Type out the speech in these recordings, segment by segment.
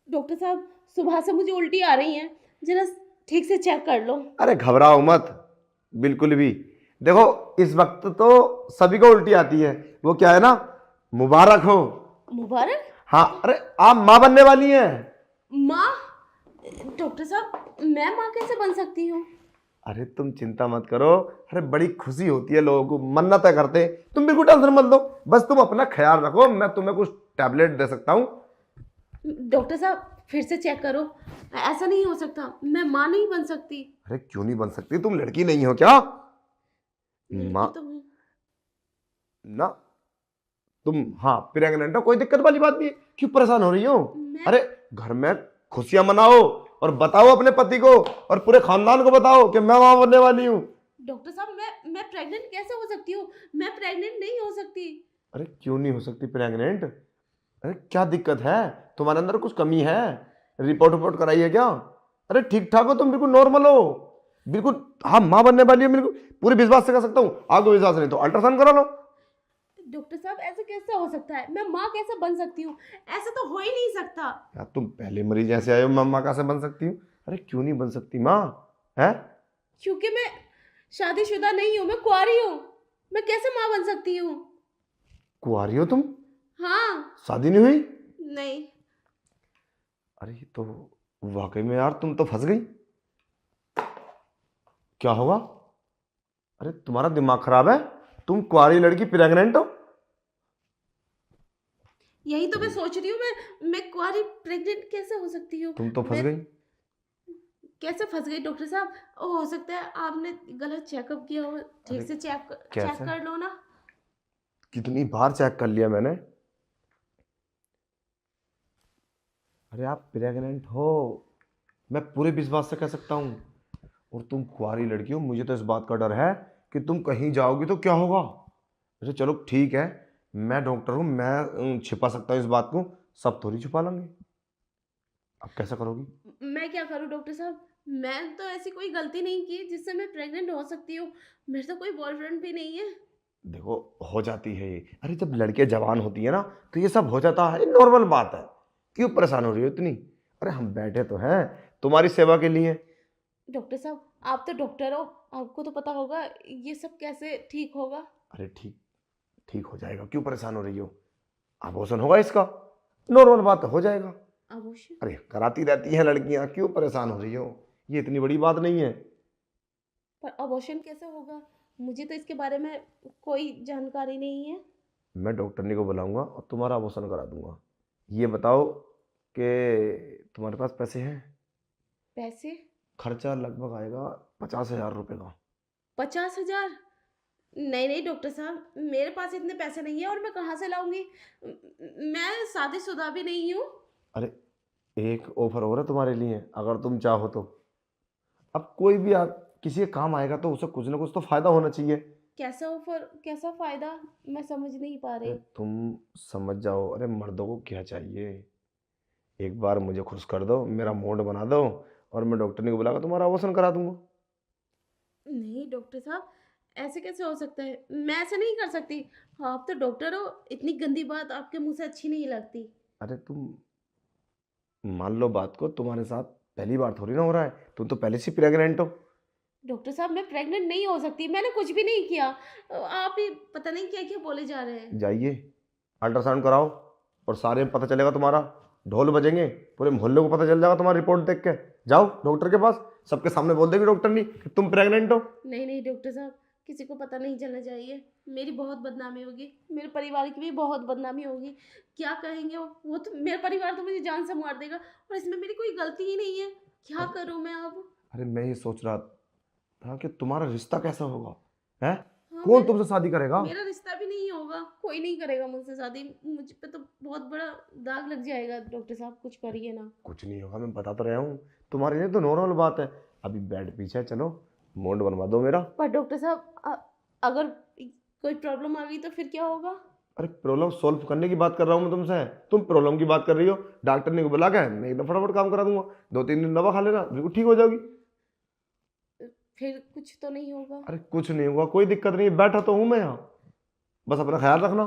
Doctor साहब, सुबह से मुझे उल्टी आ रही है, जरा ठीक से चेक कर लो। अरे घबराओ मत, बिल्कुल भी। देखो, इस वक्त तो सभी को उल्टी आती है। वो क्या है ना, मुबारक हो। मुबारक? हाँ, अरे आप माँ बनने वाली हैं। माँ? डॉक्टर साहब, मैं माँ कैसे बन सकती हूँ? अरे तुम चिंता मत करो। अरे बड़ी खुशी होती है लोगों को, मन्नतें करते हैं। तुम बिल्कुल टेंशन मत लो, बस तुम अपना ख्याल रखो। मैं तुम्हें कुछ टैबलेट दे सकता हूँ। डॉक्टर साहब, फिर से चेक करो। ऐसा नहीं हो सकता, मैं माँ नहीं बन सकती। अरे क्यों नहीं बन सकती, तुम लड़की नहीं हो क्या? लड़की माँ तो हूँ। ना, तुम हाँ प्रेग्नेंट हो, कोई दिक्कत वाली बात नहीं है। क्यों परेशान हो रही हो? मैं अरे घर में खुशियां मनाओ और बताओ अपने पति को और पूरे खानदान को बताओ कि मैं मां बनने वाली हूँ। डॉक्टर साहब, मैं प्रेग्नेंट कैसे हो सकती हूँ? मैं प्रेग्नेंट नहीं हो सकती। अरे क्यों नहीं हो सकती प्रेग्नेंट? अरे क्या दिक्कत है? तुम्हारे अंदर कुछ कमी है? रिपोर्ट रिपोर्ट कराई है क्या? अरे ठीक ठाक हो तुम, बिल्कुल नॉर्मल हो, बिल्कुल। हाँ मां बनने वाली हो, बिल्कुल पूरे विश्वास से कह सकता हूँ। आगे विश्वास नहीं तो अल्ट्रासाउंड करा लो। डॉक्टर साहब, ऐसे कैसे हो सकता है? मैं माँ कैसे बन सकती हूँ? ऐसा तो हो ही नहीं सकता। यार तुम पहले मरीज ऐसे आए हो, मैं माँ कैसे बन सकती हूँ? अरे क्यों नहीं बन सकती माँ? है? क्योंकि मैं शादीशुदा नहीं हूँ, मैं कुंवारी हूँ। मैं कैसे माँ बन सकती हूँ? कुंवारी हो तुम? हाँ। शादी नहीं हुई? नहीं। अरे ये तो वाकई में यार तुम तो फंस गई। क्या होगा? अरे तुम्हारा दिमाग खराब है? तुम कुंवारी लड़की प्रेग्नेंट हो? यही तो मैं तुम सोच रही हूँ। मैं कुंवारी प्रेग्नेंट कैसे हो सकती हूँ? तुम तो फंस मैं गई। कैसे फंस गई डॉक्टर साहब? हो सकता है आपने गलत चेकअप किया हो। ठीक अरे से चेक चेक कैसे? कर लो ना। कितनी बार चेक कर लिया मैंने। अरे आप प्रेग्नेंट हो, मैं पूरे विश्वास से कह सकता हूँ। और तुम कुंवारी लड़की हो, मुझे तो इस बात का डर है कि तुम कहीं जाओगी तो क्या होगा। अच्छा चलो ठीक है, मैं डॉक्टर हूँ, मैं छिपा सकता हूँ इस बात को। सब थोड़ी छुपा लेंगे। अब कैसा करोगी? मैं क्या करूँ डॉक्टर साहब? मैं तो ऐसी कोई गलती नहीं की जिससे मैं प्रेग्नेंट हो सकती हूँ। मेरे तो कोई बॉयफ्रेंड भी नहीं है। देखो, हो जाती है ये। अरे जब लड़के जवान होती है ना, तो ये सब हो जाता है, नॉर्मल बात है। क्यों परेशान हो रही हो इतनी? अरे हम बैठे तो हैं तुम्हारी सेवा के लिए। डॉक्टर साहब, आप तो डॉक्टर हो, आपको तो पता होगा ये सब कैसे ठीक होगा। अरे ठीक ठीक हो जाएगा, क्यों परेशान हो रही हो? आभूषण होगा इसका, नॉर्मल बात है, हो जाएगा। अबॉर्शन? अरे कराती रहती हैं लड़कियां, क्यों परेशान हो रही हो? ये इतनी बड़ी बात नहीं है। पर अबॉर्शन कैसे होगा? मुझे तो इसके बारे में कोई जानकारी नहीं है। मैं डॉक्टरनी को बुलाऊंगा और तुम्हारा आभूषण करा दूंगा। ये बताओ कि तुम्हारे पास पैसे हैं? पैसे? खर्चा लगभग आएगा 50,000 रुपये का। 50,000? नहीं नहीं डॉक्टर साहब, मेरे पास इतने पैसे नहीं है और मैं कहाँ से लाऊंगी? मैं शादीशुदा भी नहीं हूँ। अरे एक ऑफर हो रहा है तुम्हारे लिए, अगर तुम चाहो तो। अब कोई भी आप किसी के काम आएगा तो उसे कुछ ना कुछ तो फायदा होना चाहिए। कैसा ऑफर, कैसा फायदा? मैं समझ नहीं पा अरे रही। तुम समझ जाओ, अरे मर्दों को क्या चाहिए? एक बार मुझे खुश कर दो, मेरा मूड बना दो, और मैं डॉक्टर को बुलाकर तुम्हारा ऑपरेशन करा दूंगा। नहीं डॉक्टर साहब, ऐसे कैसे हो सकता है? मैं ऐसे नहीं कर सकती। हाँ, आप तो डॉक्टर हो, इतनी गंदी बात आपके मुंह से अच्छी नहीं लगती। अरे तुम मान लो बात को, तुम्हारे साथ पहली बार थोड़ी ना हो रहा है, तुम तो पहले से प्रेग्नेंट हो। डॉक्टर साहब, मैं प्रेग्नेंट नहीं हो सकती, मैंने कुछ भी नहीं किया। आप ही पता नहीं क्या क्या बोले जा रहे हैं। जाइए अल्ट्रासाउंड कराओ, और सारे पता चलेगा तुम्हारा। ढोल बजेंगे, पूरे मोहल्ले को पता चल जाएगा तुम्हारी रिपोर्ट देख के। जाओ डॉक्टर के पास, सबके सामने बोल देगी डॉक्टर नहीं कि तुम प्रेग्नेंट हो। नहीं नहीं डॉक्टर साहब, किसी को पता नहीं चलना चाहिए। मेरी बहुत बदनामी होगी, मेरे परिवार की भी बहुत बदनामी होगी। क्या कहेंगे वो तो मेरा परिवार तो मुझे जान से मार देगा। और इसमें मेरी कोई गलती ही नहीं है। क्या अरे करूं मैं अब? अरे मैं ये सोच रहा था कि तुम्हारा रिश्ता कैसा होगा, है? हाँ, कौन तुमसे शादी करेगा? मेरा रिश्ता भी नहीं होगा, कोई नहीं करेगा मुझसे शादी। मुझ पे तो बहुत बड़ा दाग लग जाएगा। डॉक्टर साहब, कुछ करिए ना। कुछ नहीं होगा, मैं बता तो रहा हूँ। तुम्हारे लिए तो नॉर्मल बात है। अभी बेड पीछे है, चलो मूड बनवा दो मेरा। पर डॉक्टर साहब, अगर कोई प्रॉब्लम आ गई तो फिर क्या होगा? अरे प्रॉब्लम सॉल्व करने की बात कर रहा हूँ मैं तुमसे, तुम प्रॉब्लम की बात कर रही हो। डॉक्टर ने को बुला के मैं एकदम फटाफट काम करा दूंगा। 2-3 दिन दवा खा लेना, बिल्कुल ठीक हो जाओगी। फिर कुछ तो नहीं होगा? अरे कुछ नहीं होगा, कोई दिक्कत नहीं है, बैठा तो हूँ मैं यहाँ। बस अपना ख्याल रखना।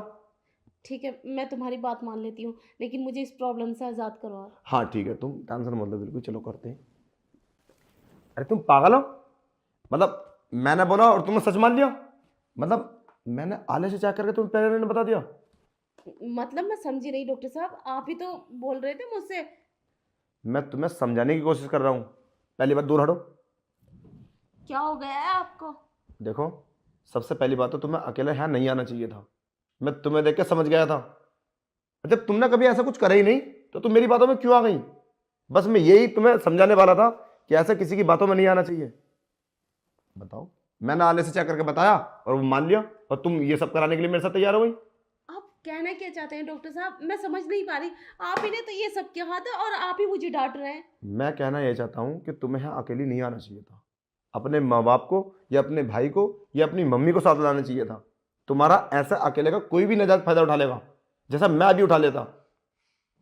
ठीक है, मैं तुम्हारी बात मान लेती हूँ, लेकिन मुझे इस प्रॉब्लम से आज़ाद करो आप। हाँ ठीक है, तुम टेंशन मत लो, बिल्कुल चलो करते हैं। अरे तुम पागल हो? मतलब मैंने बोला और तुमने सच मान लिया? मतलब मैंने आले से चेक करके तुम्हें प्रेग्नेंट बता दिया? मतलब मैं समझी नहीं डॉक्टर साहब, आप ही तो बोल रहे थे मुझसे। मैं तुम्हें समझाने की कोशिश कर रहा हूँ, पहली बात दूर हटो। क्या हो गया है आपको? देखो, सबसे पहली बात तो तुम्हें अकेले यहाँ नहीं आना चाहिए था, मैं तुम्हें देख के समझ गया था। जब तुमने कभी ऐसा कुछ करा ही नहीं तो तुम मेरी बातों में क्यों आ गई? बस मैं यही तुम्हें समझाने वाला था कि ऐसा किसी की बातों में नहीं आना चाहिए। बताओ, मैंने आले से चेक करके बताया और वो मान लिया, और तुम ये सब कराने के लिए मेरे साथ तैयार हो गई? आप कहना क्या चाहते हैं डॉक्टर साहब, मैं समझ नहीं पा रही। आप ही ने तो ये सब कहा था और आप ही मुझे डांट रहे हैं। मैं कहना यह चाहता हूँ कि तुम्हें यहाँ अकेली नहीं आना चाहिए था, अपने माँ बाप को या अपने भाई को या अपनी मम्मी को साथ लाना चाहिए था। तुम्हारा ऐसा अकेले का कोई भी नजायज फायदा उठा लेगा, जैसा मैं अभी उठा लेता।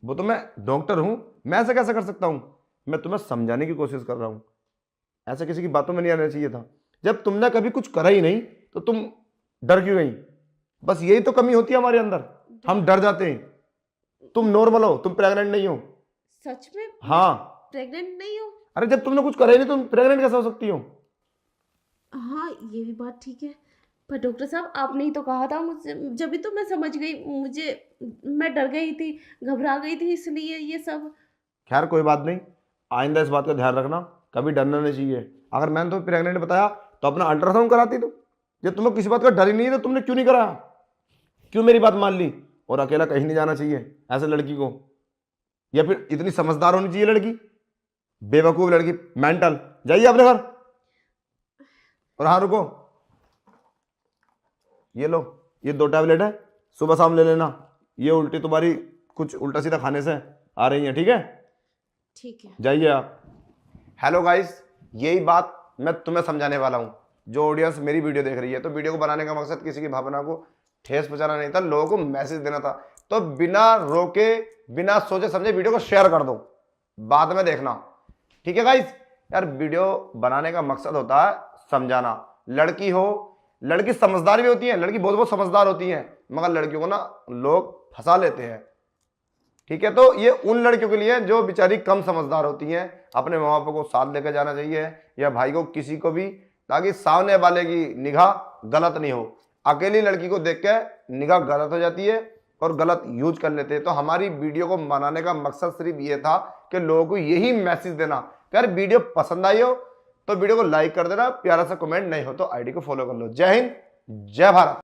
वो तो मैं डॉक्टर हूँ, मैं ऐसा कैसे कर सकता हूँ? मैं तुम्हें समझाने की कोशिश कर रहा हूँ, ऐसा किसी की बातों में नहीं आना चाहिए था। जब तुमने कभी कुछ करा ही नहीं तो तुम डर क्यों गई? बस यही तो कमी होती है हमारे अंदर, हम डर जाते हैं। तुम नॉर्मल हो, तुम प्रेग्नेंट नहीं हो। सच में हाँ। प्रेग्नेंट नहीं हो? अरे जब तुमने कुछ करा ही नहीं तुम प्रेग्नेंट कैसे हो सकती हो? हाँ, ये भी बात ठीक है, पर डॉक्टर साहब आपने ही तो कहा था मुझसे, जब भी तो मैं समझ गई। मैं डर गई थी, घबरा गई थी, इसलिए ये सब। खैर कोई बात नहीं, आइंदा इस बात का ध्यान रखना, कभी डरना नहीं चाहिए। अगर मैंने तुम्हें प्रेग्नेंट बताया तो अपना अल्ट्रासाउंड कराती तुम। जब तुम्हें किसी बात का डर ही नहीं है तो तुमने क्यों नहीं कराया? क्यों मेरी बात मान ली? और अकेला कहीं नहीं जाना चाहिए ऐसे लड़की को, या फिर इतनी समझदार होनी चाहिए लड़की? बेवकूफ लड़की, मेंटल। जाइए अपने घर। और हाँ रुको, ये लो, ये 2 टैबलेट है, सुबह शाम ले लेना। ये उल्टी तुम्हारी कुछ उल्टा सीधा खाने से आ रही है, ठीक है? ठीक है। जाइए आप। हेलो गाइस, यही बात मैं तुम्हें समझाने वाला हूँ। जो ऑडियंस मेरी वीडियो देख रही है, तो वीडियो को बनाने का मकसद किसी की भावना को ठेस पहुंचाना नहीं था, लोगों को मैसेज देना था। तो बिना रोके, बिना सोचे समझे वीडियो को शेयर कर दो, बाद में देखना, ठीक है गाइस? यार वीडियो बनाने का मकसद होता है समझाना। लड़की हो, लड़की समझदार भी होती है, लड़की बहुत बहुत समझदार होती है, मगर लड़कियों को ना लोग फंसा लेते हैं, ठीक है? तो ये उन लड़कियों के लिए जो बेचारी कम समझदार होती हैं। अपने माँ बाप को साथ लेकर जाना चाहिए, या भाई को, किसी को भी, ताकि सामने वाले की निगाह गलत नहीं हो। अकेली लड़की को देख के निगाह गलत हो जाती है और गलत यूज कर लेते हैं। तो हमारी वीडियो को बनाने का मकसद सिर्फ ये था कि लोगों को यही मैसेज देना। अगर वीडियो पसंद आई हो तो वीडियो को लाइक कर देना, प्यारा सा कमेंट, नहीं हो तो आईडी को फॉलो कर लो। जय हिंद, जय भारत।